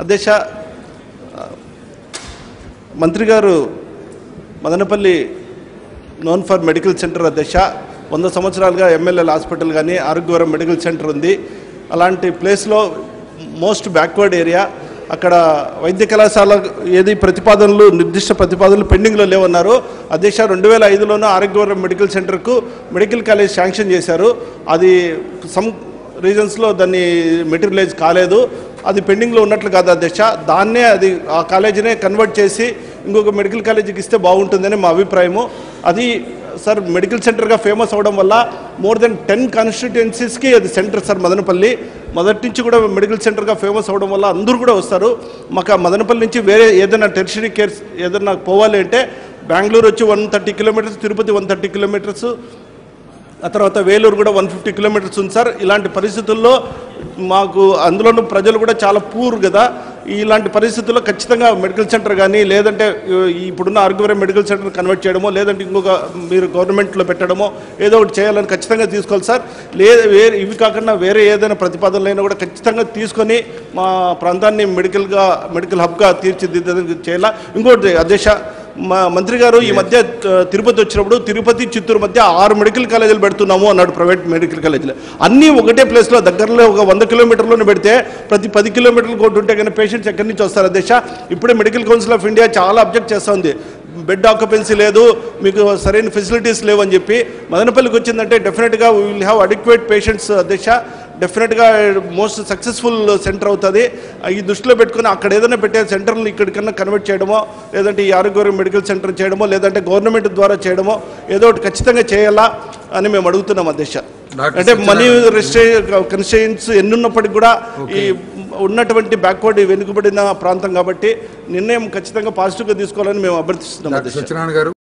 అధ్యక్ష, మంత్రి గారు Madanapalle known for medical centre అధ్యక్ష. 100 సంవత్సరాలుగా ఎమ్మెల్యేల హాస్పిటల్ కానీ ఆరోగ్యవరం మెడికల్ సెంటర్ ఉంది. అలాంటి ప్లేస్లో మోస్ట్ బ్యాక్వర్డ్ ఏరియా, అక్కడ వైద్య కళాశాల ఏది ప్రతిపాదనలు నిర్దిష్ట ప్రతిపాదనలు పెండింగ్లో లేవన్నారు అధ్యక్ష. 2005లోనూ ఆరోగ్యవరం మెడికల్ సెంటర్కు మెడికల్ కాలేజ్ శాంక్షన్ చేశారు. అది సమ్ రీజన్స్లో దాన్ని మెటీరియలైజ్ కాలేదు. అది పెండింగ్లో ఉన్నట్లు కాదు అధ్యక్ష. దాన్నే అది ఆ కాలేజీనే కన్వర్ట్ చేసి ఇంకొక మెడికల్ కాలేజీకి ఇస్తే బాగుంటుందని మా అభిప్రాయము. అది సార్ మెడికల్ సెంటర్గా ఫేమస్ అవడం వల్ల మోర్ దెన్ 10 కాన్స్టిట్యుయెన్సీస్కి అది సెంటర్ సార్. మదనపల్లి మొదటి నుంచి కూడా మెడికల్ సెంటర్గా ఫేమస్ అవడం వల్ల అందరూ కూడా వస్తారు. మాకు మదనపల్లి నుంచి వేరే ఏదైనా టెర్షరీ కేర్స్ ఏదైనా పోవాలి అంటే బెంగళూరు వచ్చి 130 కిలోమీటర్స్, తిరుపతి 130 కిలోమీటర్స్, ఆ తర్వాత వేలూరు కూడా 150 కిలోమీటర్స్ ఉంది సార్. ఇలాంటి పరిస్థితుల్లో మాకు అందులోనూ ప్రజలు కూడా చాలా పూర్ కదా. ఇలాంటి పరిస్థితుల్లో ఖచ్చితంగా మెడికల్ సెంటర్ కానీ లేదంటే ఇప్పుడున్న ఆరోగ్యవరం మెడికల్ సెంటర్ కన్వర్ట్ చేయడమో లేదంటే ఇంకొక మీరు గవర్నమెంట్లో పెట్టడమో ఏదో ఒకటి చేయాలని ఖచ్చితంగా తీసుకోవాలి సార్. వేరే ఇవి కాకుండా వేరే ఏదైనా ప్రతిపాదనలైనా కూడా ఖచ్చితంగా తీసుకొని మా ప్రాంతాన్ని మెడికల్ హబ్గా తీర్చిదిద్దేందుకు చేయాలా. ఇంకోటి అధ్యక్ష, మా మంత్రి గారు ఈ మధ్య తిరుపతి వచ్చినప్పుడు తిరుపతి చిత్తూరు మధ్య 6 మెడికల్ కాలేజీలు పెడుతున్నాము అన్నాడు, ప్రైవేట్ మెడికల్ కాలేజీలు. అన్నీ ఒకటే ప్లేస్లో దగ్గరలో ఒక 100 కిలోమీటర్లోనే పెడితే ప్రతి 10 కిలోమీటర్లు కొట్టు ఉంటే కానీ పేషెంట్స్ ఎక్కడి నుంచి వస్తారు అధ్యక్ష? ఇప్పుడే మెడికల్ కౌన్సిల్ ఆఫ్ ఇండియా చాలా అబ్జెక్ట్ చేస్తూ ఉంది. బెడ్ ఆక్యుపెన్సీ లేదు, మీకు సరైన ఫెసిలిటీస్ లేవు అని చెప్పి. మదనపల్లికి వచ్చిందంటే డెఫినెట్గా we will have adequate patients అధ్యక్ష. డెఫినెట్గా మోస్ట్ సక్సెస్ఫుల్ సెంటర్ అవుతుంది. ఈ దృష్టిలో పెట్టుకుని అక్కడ ఏదైనా పెట్టే సెంటర్ని ఇక్కడికన్నా కన్వర్ట్ చేయడమో లేదంటే ఈ ఆరోగ్యవరం మెడికల్ సెంటర్ చేయడమో లేదంటే గవర్నమెంట్ ద్వారా చేయడమో ఏదో ఒకటి ఖచ్చితంగా చేయాలా అని మేము అడుగుతున్నాం అధ్యక్ష. అంటే మనీ కన్స్ట్రెయిన్స్ ఎన్నున్నప్పటికీ కూడా ఈ ఉన్నటువంటి బ్యాక్వర్డ్ వెనుకబడిన ప్రాంతం కాబట్టి నిర్ణయం ఖచ్చితంగా పాజిటివ్గా తీసుకోవాలని మేము అభ్యర్థిస్తున్నాం అధ్యక్ష.